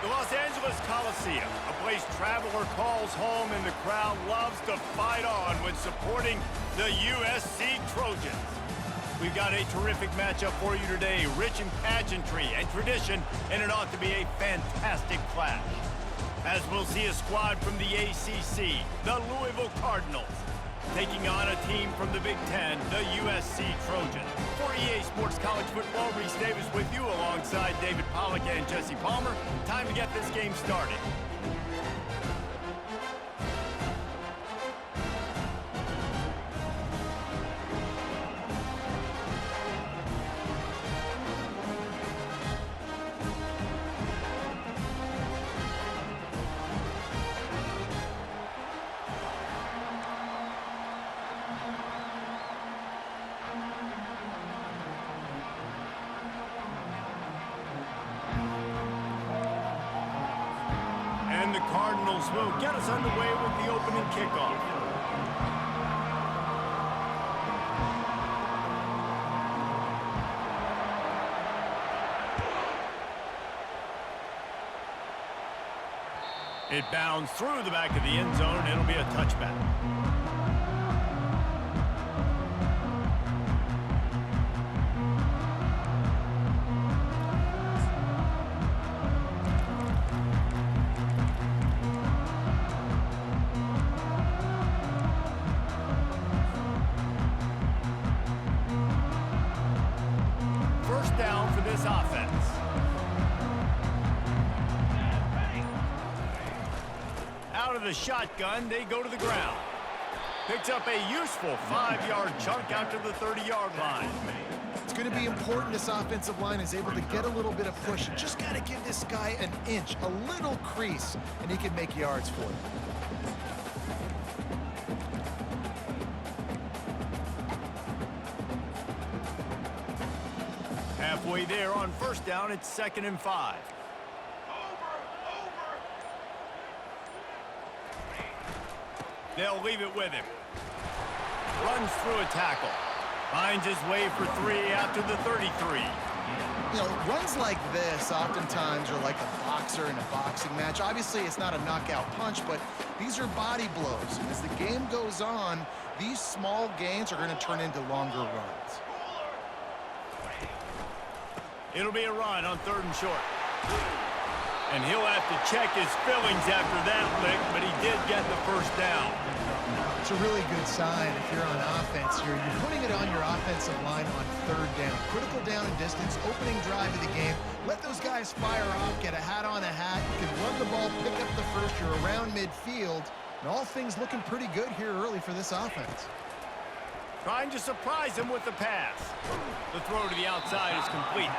The Los Angeles Coliseum, a place traveler calls home and the crowd loves to fight on when supporting the USC Trojans. We've got a terrific matchup for you today, rich in pageantry and tradition, and it ought to be a fantastic clash. As we'll see a squad from the ACC, the Louisville Cardinals, taking on a team from the Big Ten, the USC Trojans. For EA Sports College Football, Reese Davis with you alongside David Pollack and Jesse Palmer. Time to get this game started. And the Cardinals will get us underway with the opening kickoff. It bounds through the back of the end zone, and it'll be a touchback. First down for this offense. Out of the shotgun, they go to the ground. Picks up a useful 5-yard chunk out to the 30-yard line. It's going to be important this offensive line is able to get a little bit of push. You just got to give this guy an inch, a little crease, and he can make yards for you. Halfway there on first down, it's 2nd and 5. They'll leave it with him. Runs through a tackle. Finds his way for 3 out to the 33. You know, runs like this oftentimes are like a boxer in a boxing match. Obviously, it's not a knockout punch, but these are body blows. And as the game goes on, these small gains are going to turn into longer runs. It'll be a run on 3rd and short. And he'll have to check his fillings after that lick, but he did get the first down. It's a really good sign if you're on offense here. You're putting it on your offensive line on 3rd down. Critical down and distance, opening drive of the game. Let those guys fire off, get a hat on a hat. You can run the ball, pick up the first. You're around midfield. And all things looking pretty good here early for this offense. Trying to surprise him with the pass. The throw to the outside is complete.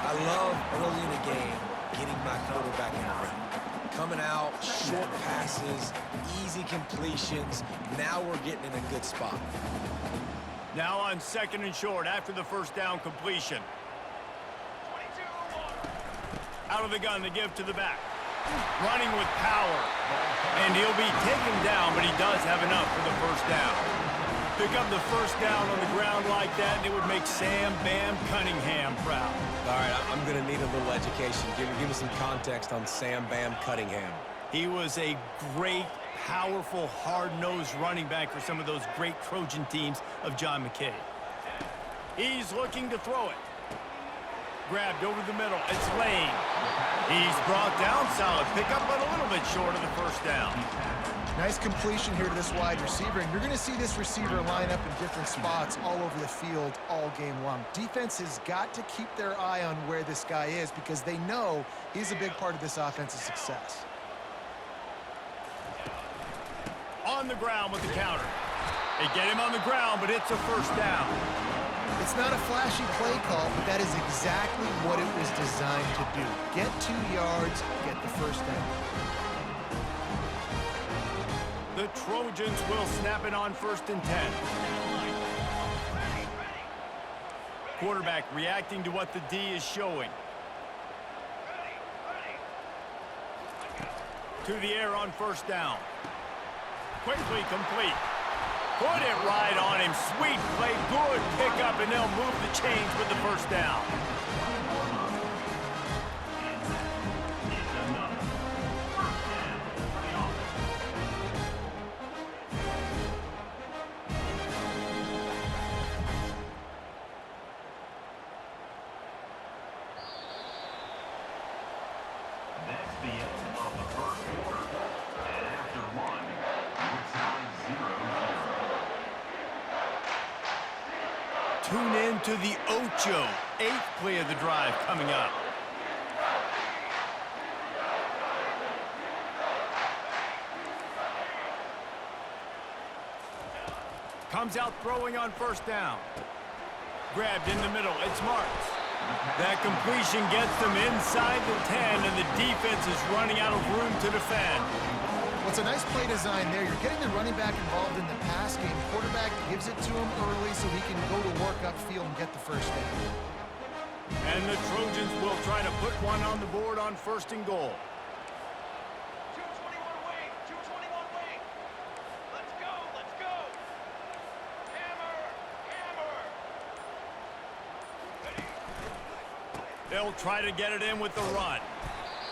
I love early in the game getting my quarterback in the rhythm. Coming out, short passes, easy completions. Now we're getting in a good spot. Now on 2nd and short after the first down completion. Out of the gun to give to the back. Running with power. And he'll be taken down, but he does have enough for the first down. Pick up the first down on the ground like that, and it would make Sam Bam Cunningham proud. All right, I'm going to need a little education. Give me some context on Sam Bam Cunningham. He was a great, powerful, hard-nosed running back for some of those great Trojan teams of John McKay. He's looking to throw it. Grabbed over the middle. It's Lane. He's brought down. Solid pickup, but a little bit short of the first down. Nice completion here to this wide receiver, and you're going to see this receiver line up in different spots all over the field all game long. Defense has got to keep their eye on where this guy is because they know he's a big part of this offense's success. On the ground with the counter. They get him on the ground, but it's a first down. It's not a flashy play call, but that is exactly what it was designed to do. Get 2 yards, get the first down. The Trojans will snap it on 1st and 10. Quarterback reacting to what the D is showing. To the air on first down. Quickly complete. Put it right on him. Sweet play. Good pickup, and they'll move the chains with the first down. tune in to the Ocho, 8th play of the drive coming up. Comes out throwing on first down. Grabbed in the middle, it's Marks. That completion gets them inside the 10, and the defense is running out of room to defend. Well, it's a nice play design there. You're getting the running back involved in the pass game. Quarterback gives it to him early so he can go to work upfield and get the first down. And the Trojans will try to put one on the board on first and goal. 221 wing, 221 wing. Let's go, let's go. Hammer, hammer. They'll try to get it in with the run.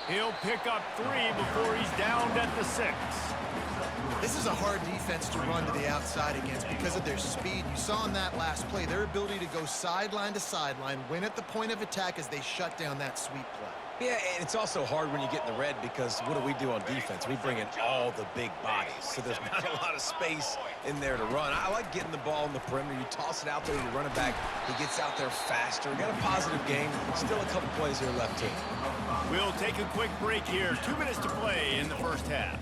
He'll pick up 3 before he's downed at the 6. This is a hard defense to run to the outside against because of their speed. You saw in that last play, their ability to go sideline to sideline, win at the point of attack as they shut down that sweep play. Yeah, and it's also hard when you get in the red because what do on defense? We bring in all the big bodies, so there's not a lot of space in there to run. I like getting the ball in the perimeter. You toss it out there, you run it back. He gets out there faster. We got a positive game. Still a couple plays here left, team. We'll take a quick break here. 2 minutes to play in the first half.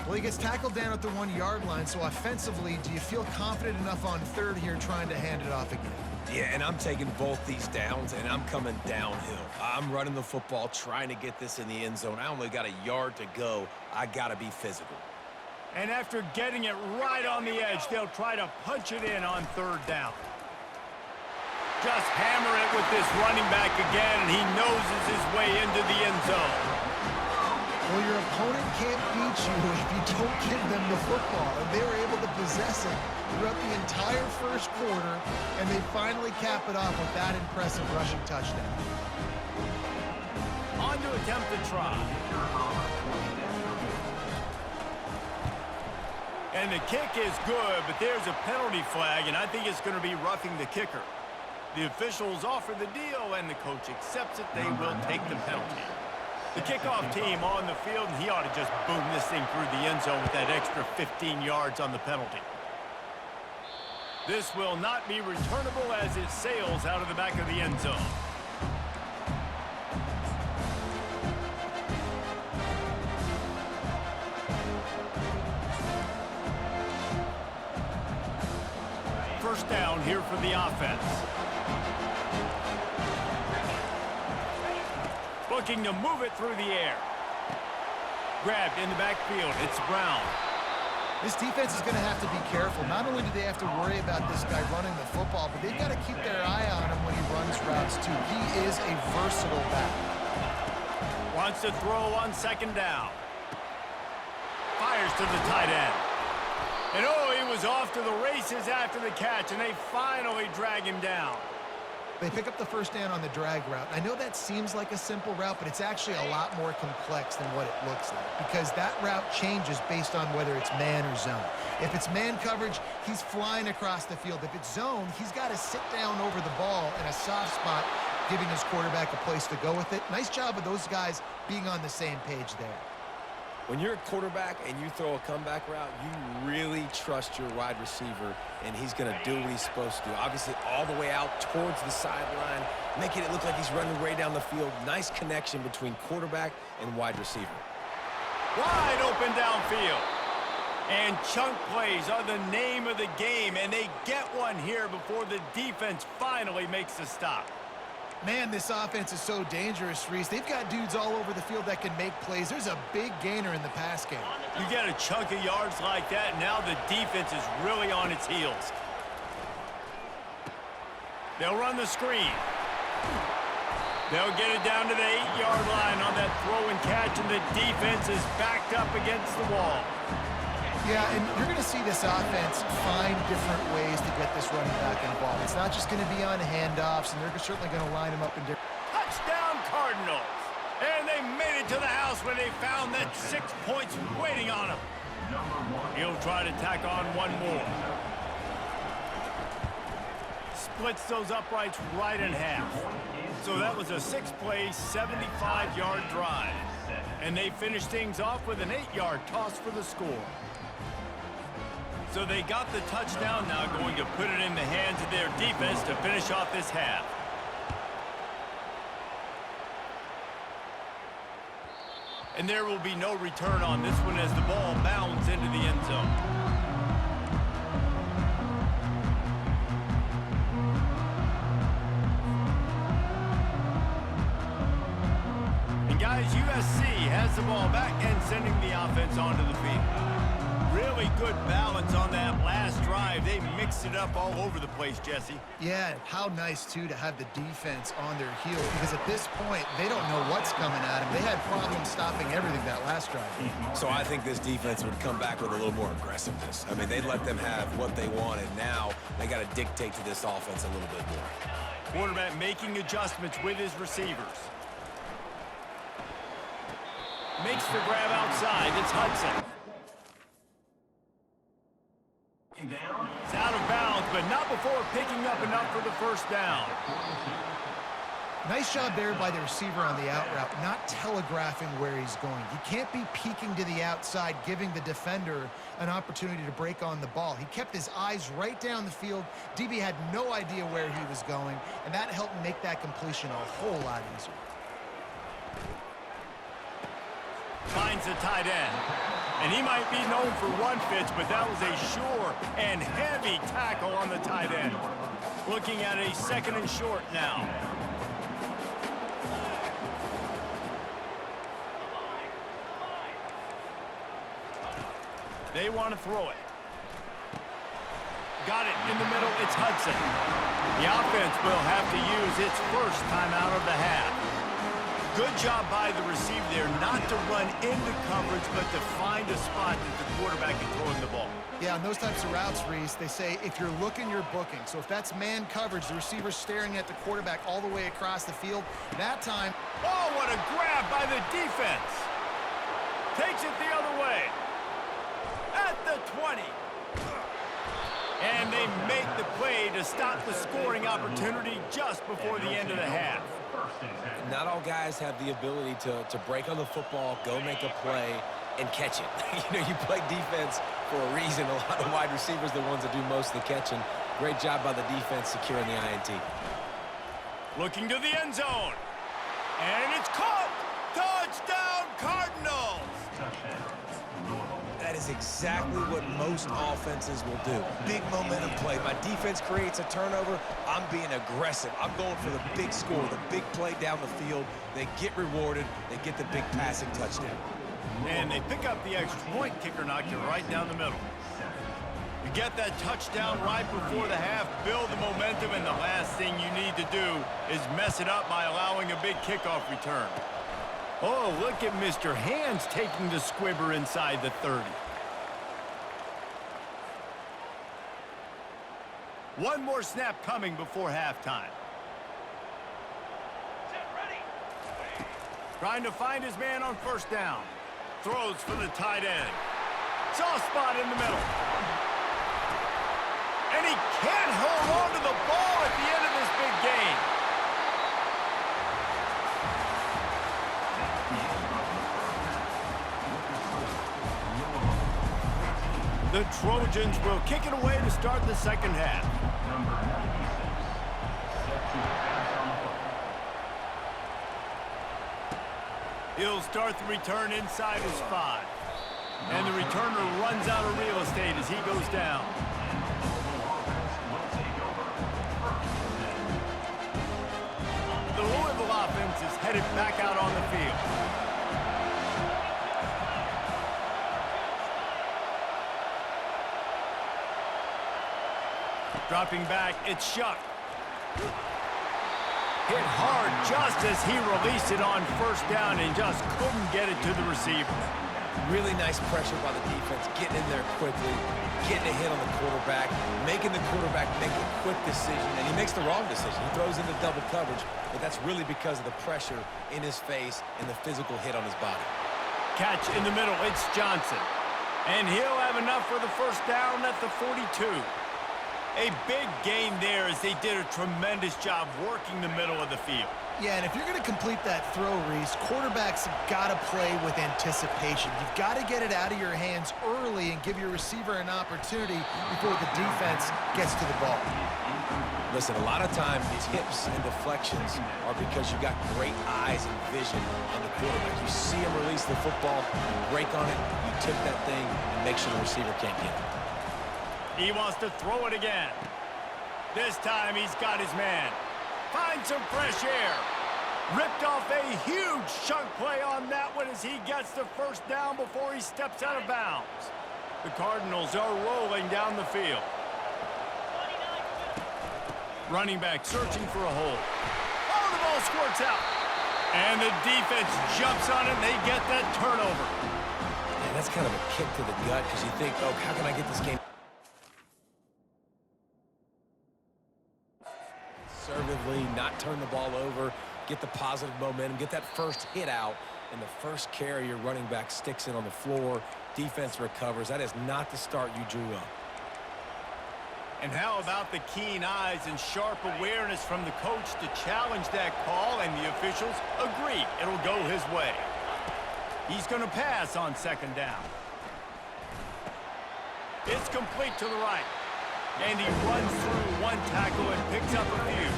Well, he gets tackled down at the 1-yard line, so offensively, do you feel confident enough on third here trying to hand it off again? Yeah, and I'm taking both these downs, and I'm coming downhill. I'm running the football, trying to get this in the end zone. I only got a yard to go. I got to be physical. And after getting it right on the edge, they'll try to punch it in on third down. Just hammer it with this running back again, and he noses his way into the end zone. Well, your opponent can't beat you if you don't give them the football, and they were able to possess it throughout the entire first quarter, and they finally cap it off with that impressive rushing touchdown. On to attempt the try. And the kick is good, but there's a penalty flag, and I think it's going to be roughing the kicker. The officials offer the deal, and the coach accepts it. They will take the penalty. The kickoff team on the field, and he ought to just boom this thing through the end zone with that extra 15 yards on the penalty. This will not be returnable as it sails out of the back of the end zone. First down here for the offense. Looking to move it through the air. Grabbed in the backfield. It's Brown. This defense is going to have to be careful. Not only do they have to worry about this guy running the football, but they've got to keep their eye on him when he runs routes too. He is a versatile back. Wants to throw on second down. Fires to the tight end. And oh, he was off to the races after the catch, and they finally drag him down. They pick up the first down on the drag route. I know that seems like a simple route, but it's actually a lot more complex than what it looks like because that route changes based on whether it's man or zone. If it's man coverage, he's flying across the field. If it's zone, he's got to sit down over the ball in a soft spot, giving his quarterback a place to go with it. Nice job of those guys being on the same page there. When you're a quarterback and you throw a comeback route, you really trust your wide receiver, and he's going to do what he's supposed to do. Obviously, all the way out towards the sideline, making it look like he's running way down the field. Nice connection between quarterback and wide receiver. Wide open downfield. And chunk plays are the name of the game, and they get one here before the defense finally makes the stop. Man, this offense is so dangerous, Reese. They've got dudes all over the field that can make plays. There's a big gainer in the pass game. You get a chunk of yards like that, now the defense is really on its heels. They'll run the screen. They'll get it down to the 8-yard line on that throw and catch, and the defense is backed up against the wall. Yeah, and you're going to see this offense find different ways to get this running back involved. It's not just going to be on handoffs, and they're certainly going to line him up in different... Touchdown, Cardinals! And they made it to the house when they found that 6 points waiting on them. He'll try to tack on one more. Splits those uprights right in half. So that was a 6-play, 75-yard drive. And they finished things off with an 8-yard toss for the score. So they got the touchdown, now going to put it in the hands of their defense to finish off this half. And there will be no return on this one as the ball bounds into the end zone. And guys, USC has the ball back and sending the offense onto the field. Really good balance on that last drive. They mixed it up all over the place, Jesse. Yeah, how nice, too, to have the defense on their heels, because at this point, they don't know what's coming at them. They had problems stopping everything that last drive. So I think this defense would come back with a little more aggressiveness. I mean, they'd let them have what they wanted. Now they got to dictate to this offense a little bit more. Quarterback making adjustments with his receivers. Makes the grab outside. It's Hudson. It's out of bounds, but not before picking up enough for the first down. Nice job there by the receiver on the out route, not telegraphing where he's going. You can't be peeking to the outside, giving the defender an opportunity to break on the ball. He kept his eyes right down the field. DB had no idea where he was going, and that helped make that completion a whole lot easier. Finds the tight end. And he might be known for run fits, but that was a sure and heavy tackle on the tight end. Looking at a second and short now. They want to throw it. Got it in the middle. It's Hudson. The offense will have to use its first time out of the half. Good job by the receiver there, not to run into coverage, but to find a spot that the quarterback is throwing the ball. Yeah, on those types of routes, Reese, they say if you're looking, you're booking. So if that's man coverage, the receiver's staring at the quarterback all the way across the field, that time... Oh, what a grab by the defense. Takes it the other way. At the 20. And they make the play to stop the scoring opportunity just before the end of the half. Not all guys have the ability to break on the football, go make a play, and catch it. You know, you play defense for a reason. A lot of wide receivers are the ones that do most of the catching. Great job by the defense securing the INT. Looking to the end zone. And it's caught. Touchdown, Cardinals. That is exactly what most offenses will do. Big momentum play. My defense creates a turnover. I'm being aggressive. I'm going for the big score, the big play down the field. They get rewarded. They get the big passing touchdown. And they pick up the extra point. Kicker knocked it right down the middle. You get that touchdown right before the half, build the momentum, and the last thing you need to do is mess it up by allowing a big kickoff return. Oh, look at Mr. Hands taking the squibber inside the 30. One more snap coming before halftime. Trying to find his man on first down. Throws for the tight end. Soft spot in the middle. And he can't hold on to the ball at the end of this big game. The Trojans will kick it away to start the second half. He'll start the return inside his 5. And the returner runs out of real estate as he goes down. The Louisville offense is headed back out on the field. Dropping back, it's Shuck. Hit hard just as he released it on first down and just couldn't get it to the receiver. Really nice pressure by the defense, getting in there quickly, getting a hit on the quarterback, making the quarterback make a quick decision, and he makes the wrong decision. He throws into double coverage, but that's really because of the pressure in his face and the physical hit on his body. Catch in the middle, it's Johnson. And he'll have enough for the first down at the 42. A big gain there as they did a tremendous job working the middle of the field. Yeah, and if you're going to complete that throw, Reese, quarterbacks have got to play with anticipation. You've got to get it out of your hands early and give your receiver an opportunity before the defense gets to the ball. Listen, a lot of time tips and deflections are because you got great eyes and vision on the quarterback. You see him release the football, you break on it, you tip that thing, and make sure the receiver can't get it. He wants to throw it again. This time he's got his man. Finds some fresh air. Ripped off a huge chunk play on that one as he gets the first down before he steps out of bounds. The Cardinals are rolling down the field. Running back searching for a hole. Oh, the ball squirts out. And the defense jumps on it and they get that turnover. Man, that's kind of a kick to the gut because you think, oh, how can I get this game? Conservatively, not turn the ball over, get the positive momentum, get that first hit out, and the first carry your running back sticks in on the floor. Defense recovers. That is not the start you drew up. And how about the keen eyes and sharp awareness from the coach to challenge that call, and the officials agree it'll go his way. He's going to pass on second down. It's complete to the right. And he runs through one tackle and picks up a few.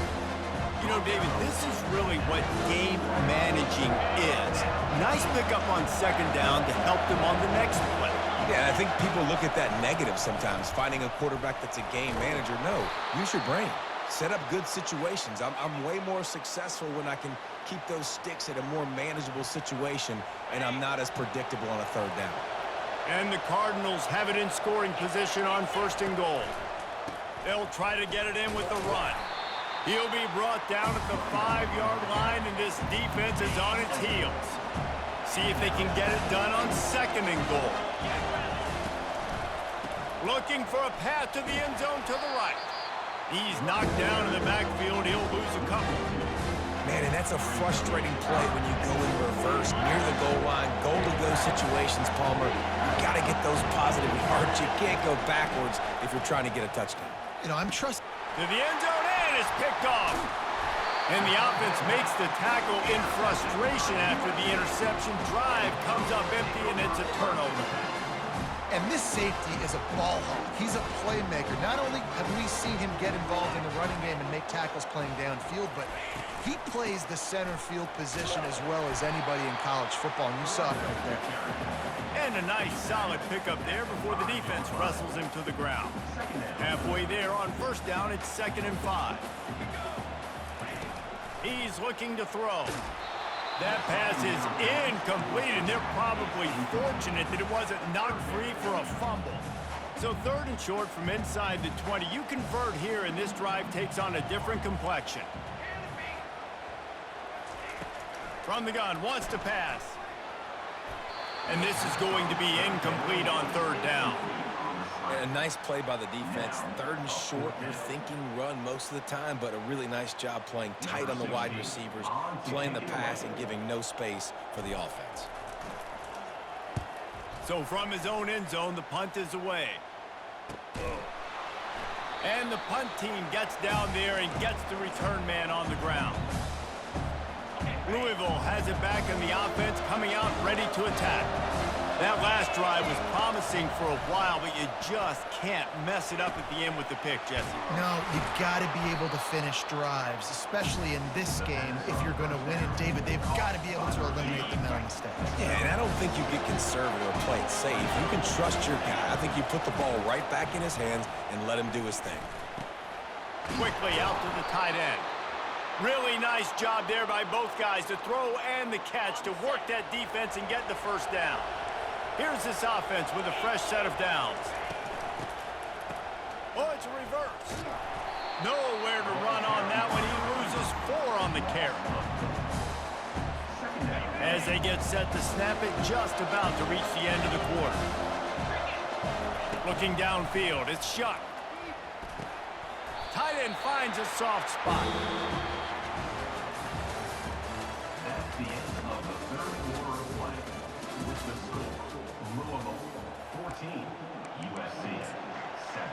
You know, David, this is really what game managing is. Nice pickup on second down to help them on the next play. Yeah, I think people look at that negative sometimes, finding a quarterback that's a game manager. No, use your brain. Set up good situations. I'm way more successful when I can keep those sticks at a more manageable situation, and I'm not as predictable on a third down. And the Cardinals have it in scoring position on first and goal. They'll try to get it in with the run. He'll be brought down at the 5-yard line, and this defense is on its heels. See if they can get it done on second and goal. Looking for a path to the end zone to the right. He's knocked down in the backfield. He'll lose a couple. Man, and that's a frustrating play when you go in reverse near the goal line. Goal-to-go situations, Palmer. You got to get those positive yards. You can't go backwards if you're trying to get a touchdown. You know, I'm trusting. To the end zone, and it's picked off. And the offense makes the tackle in frustration after the interception. Drive comes up empty, and it's a turnover. And this safety is a ball hawk. He's a playmaker. Not only have we seen him get involved in the running game and make tackles playing downfield, but he plays the center field position as well as anybody in college football, and you saw it right there. And a nice solid pickup there before the defense wrestles him to the ground. Halfway there on first down, it's 2nd and 5. He's looking to throw. That pass is incomplete, and they're probably fortunate that it wasn't knocked free for a fumble. So 3rd and short from inside the 20. You convert here, and this drive takes on a different complexion. From the gun, wants to pass. And this is going to be incomplete on 3rd down. A nice play by the defense. 3rd and short, you're thinking run most of the time, but a really nice job playing tight on the wide receivers, playing the pass and giving no space for the offense. So from his own end zone, the punt is away. And the punt team gets down there and gets the return man on the ground. Louisville has it back in the offense, coming out ready to attack. That last drive was promising for a while, but you just can't mess it up at the end with the pick, Jesse. No, you got to be able to finish drives, especially in this game. If you're going to win it, David, they've got to be able to eliminate the mental mistakes. Yeah, and I don't think you get conservative or play it safe. You can trust your guy. I think you put the ball right back in his hands and let him do his thing. Quickly out to the tight end. Really nice job there by both guys to throw and the catch to work that defense and get the first down. Here's this offense with a fresh set of downs. Oh, it's a reverse. Nowhere to run on that one. He loses 4 on the carry. As they get set to snap it, just about to reach the end of the quarter. Looking downfield, it's Shuck. Tight end finds a soft spot. That's the end of the 3rd quarter of play. With the score, Louisville 14, USC 7.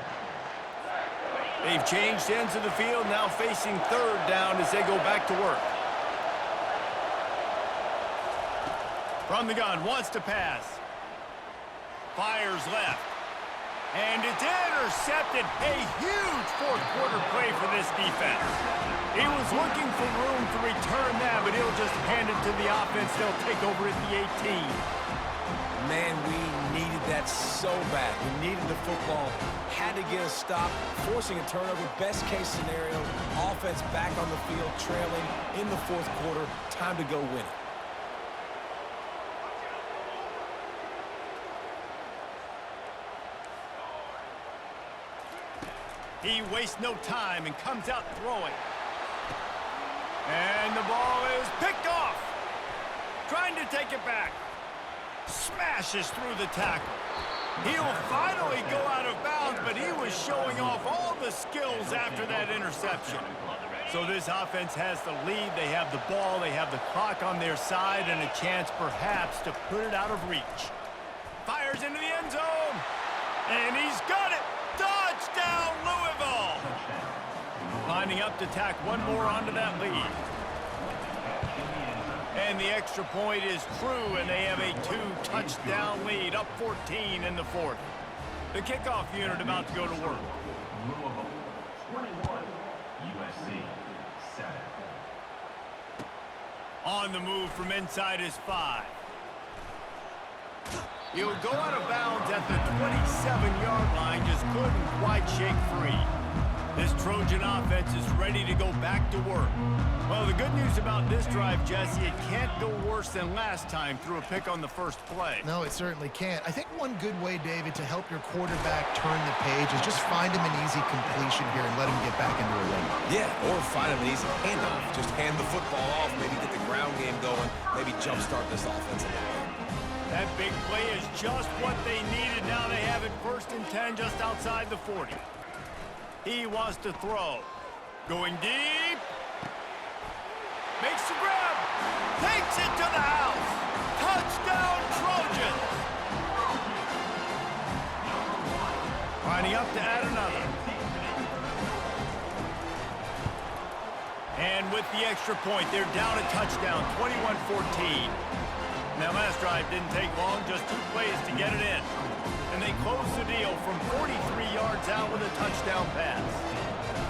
They've changed ends of the field, now facing third down as they go back to work. From the gun, wants to pass. Fires left. And it's intercepted. A huge fourth quarter play for this defense. He was looking for room to return that, but he'll just hand it to the offense. They'll take over at the 18. Man, we needed that so bad. We needed the football. Had to get a stop, forcing a turnover. Best case scenario, offense back on the field, trailing in the fourth quarter. Time to go win it. He wastes no time and comes out throwing. And the ball is picked off. Trying to take it back. Smashes through the tackle. He'll finally go out of bounds, but he was showing off all the skills after that interception. So this offense has the lead. They have the ball. They have the clock on their side and a chance perhaps to put it out of reach. Fires into the end zone. And he's got it. Touchdown, Louisville! Lining up to tack one more onto that lead. And the extra point is true, and they have a 2-touchdown lead, up 14 in the fourth. The kickoff unit about to go to work. Louisville, 21. USC, 7. On the move from inside his 5. He'll go out of bounds at the 27-yard line, just couldn't quite shake free. This Trojan offense is ready to go back to work. Well, the good news about this drive, Jesse, it can't go worse than last time through a pick on the first play. No, it certainly can't. I think one good way, David, to help your quarterback turn the page is just find him an easy completion here and let him get back into a run. Yeah, or find him an easy handoff. Just hand the football off, maybe get the ground game going, maybe jumpstart this offense a little bit. That big play is just what they needed. Now they have it 1st and 10 just outside the 40. He wants to throw. Going deep. Makes the grab. Takes it to the house. Touchdown, Trojans. Lining up to add another. And with the extra point, they're down a touchdown, 21-14. Now, last drive didn't take long, just 2 plays to get it in. And they close the deal from 43 yards out with a touchdown pass.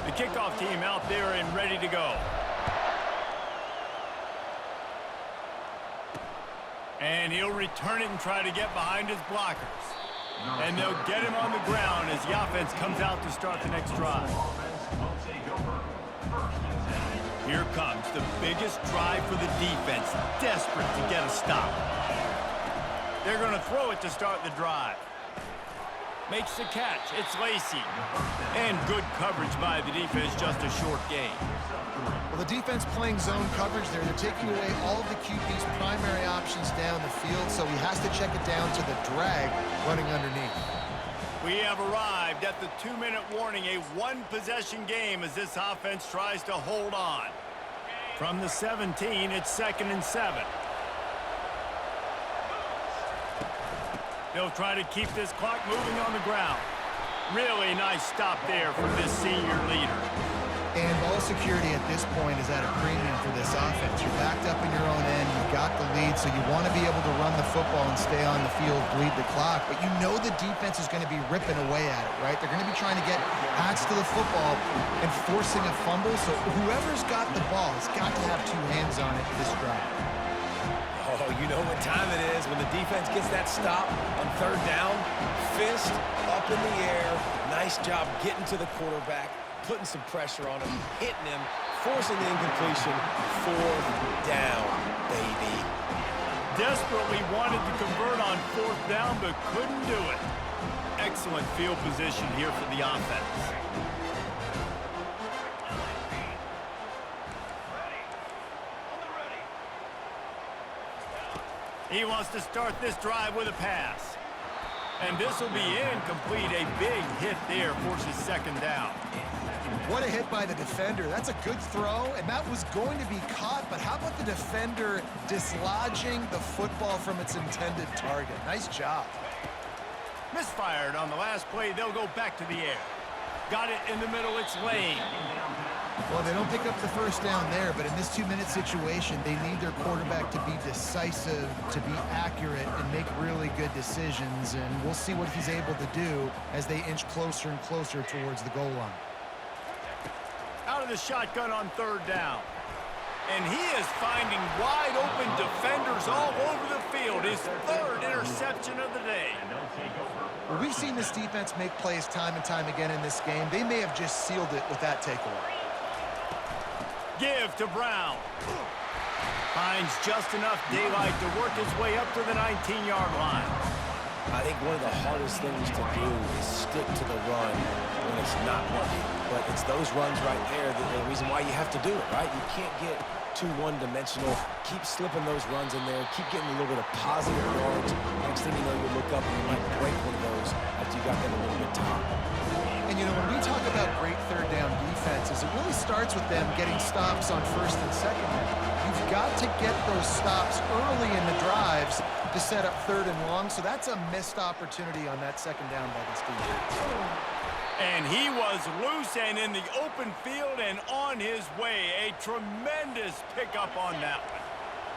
The kickoff team out there and ready to go. And he'll return it and try to get behind his blockers. And they'll get him on the ground as the offense comes out to start the next drive. Here comes the biggest drive for the defense, desperate to get a stop. They're going to throw it to start the drive. Makes the catch. It's Lacey. And good coverage by the defense, just a short gain. Well, the defense playing zone coverage there. They're taking away all of the QB's primary options down the field, so he has to check it down to the drag running underneath. We have arrived at the 2-minute warning, a one-possession game as this offense tries to hold on. From the 17, it's 2nd and 7. They'll try to keep this clock moving on the ground. Really nice stop there from this senior leader. And ball security at this point is at a premium for this offense. You're backed up in your own end. You've got the lead, so you want to be able to run the football and stay on the field, bleed the clock. But you know the defense is going to be ripping away at it, right? They're going to be trying to get hats to the football and forcing a fumble. So whoever's got the ball has got to have 2 hands on it this drive. Oh, you know what time it is when the defense gets that stop on 3rd down. Fist up in the air. Nice job getting to the quarterback, putting some pressure on him, hitting him, forcing the incompletion. 4th down, baby. Desperately wanted to convert on 4th down, but couldn't do it. Excellent field position here for the offense. He wants to start this drive with a pass. And this will be incomplete. A big hit there forces 2nd down. What a hit by the defender. That's a good throw, and that was going to be caught, but how about the defender dislodging the football from its intended target? Nice job. Misfired on the last play. They'll go back to the air. Got it in the middle. It's Lane. Well, they don't pick up the first down there, but in this 2-minute situation, they need their quarterback to be decisive, to be accurate, and make really good decisions. And we'll see what he's able to do as they inch closer and closer towards the goal line. Out of the shotgun on third down. And he is finding wide open defenders all over the field. His third interception of the day. Well, we've seen this defense make plays time and time again in this game. They may have just sealed it with that takeaway. Give to Brown. Finds just enough daylight to work his way up to the 19-yard line. I think one of the hardest things to do is stick to the run when it's not working. But it's those runs right there that are the reason why you have to do it, right? You can't get too one-dimensional. Keep slipping those runs in there. Keep getting a little bit of positive yards. Next thing you know, you look up and you might break one of those after you got them a little bit tired. And, you know, when we talk about great third down defenses, it really starts with them getting stops on first and second down. You've got to get those stops early in the drives to set up third and long, so that's a missed opportunity on that second down by this defense. And he was loose and in the open field and on his way. A tremendous pickup on that one.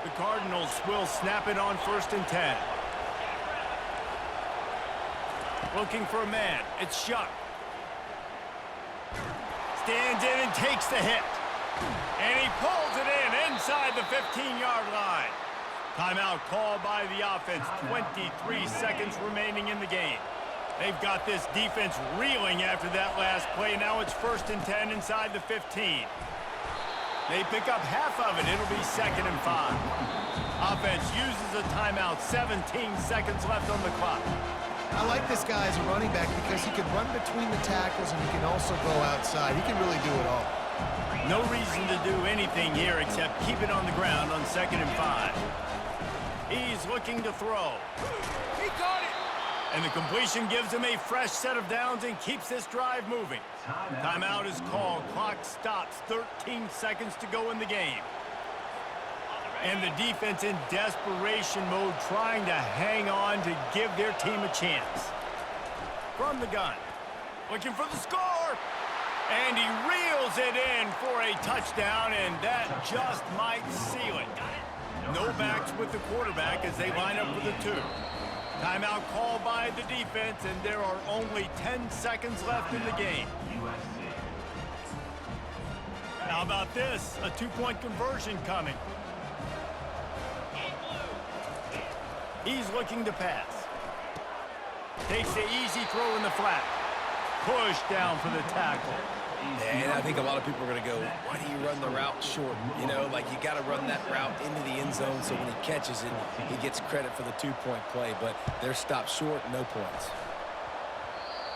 The Cardinals will snap it on first and 10. Looking for a man. It's Shuck. Stands in and takes the hit. And he pulls it in inside the 15-yard line. Timeout called by the offense. 23 seconds remaining in the game. They've got this defense reeling after that last play. Now it's first and 10 inside the 15. They pick up half of it. It'll be second and 5. Offense uses a timeout. 17 seconds left on the clock. I like this guy as a running back because he can run between the tackles and he can also go outside. He can really do it all. No reason to do anything here except keep it on the ground on second and 5. He's looking to throw. He caught it! And the completion gives him a fresh set of downs and keeps this drive moving. Timeout is called. Clock stops. 13 seconds to go in the game. And the defense in desperation mode, trying to hang on to give their team a chance. From the gun. Looking for the score. And he reels it in for a touchdown, and that just might seal it. No backs with the quarterback as they line up for the 2. Timeout called by the defense, and there are only 10 seconds left in the game. USC. How about this? A 2-point conversion coming. He's looking to pass. Takes the easy throw in the flat. Push down for the tackle. And I think a lot of people are going to go, why do you run the route short? You know, like you got to run that route into the end zone so when he catches it, he gets credit for the 2-point play. But they're stopped short, no points.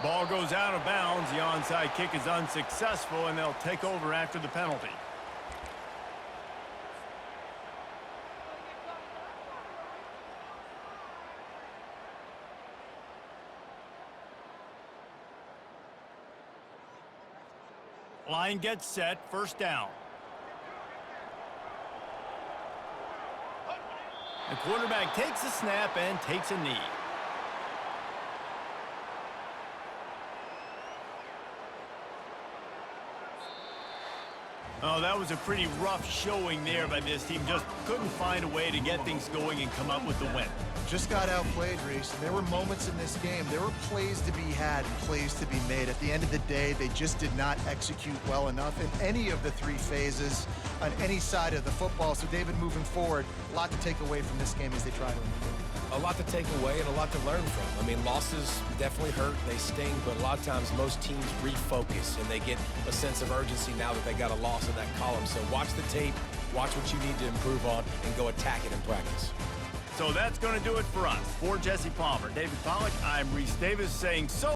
Ball goes out of bounds. The onside kick is unsuccessful, and they'll take over after the penalty. Line gets set, first down. The quarterback takes a snap and takes a knee. Oh, that was a pretty rough showing there by this team. Just couldn't find a way to get things going and come up with the win. Just got outplayed, Reese. And there were moments in this game. There were plays to be had and plays to be made. At the end of the day, they just did not execute well enough in any of the 3 phases on any side of the football. So, David, moving forward, a lot to take away from this game as they try to improve. A lot to take away and a lot to learn from. I mean, losses definitely hurt, they sting, but a lot of times most teams refocus and they get a sense of urgency now that they got a loss in that column. So watch the tape, watch what you need to improve on, and go attack it in practice. So that's going to do it for us. For Jesse Palmer, David Pollack, I'm Reese Davis saying so.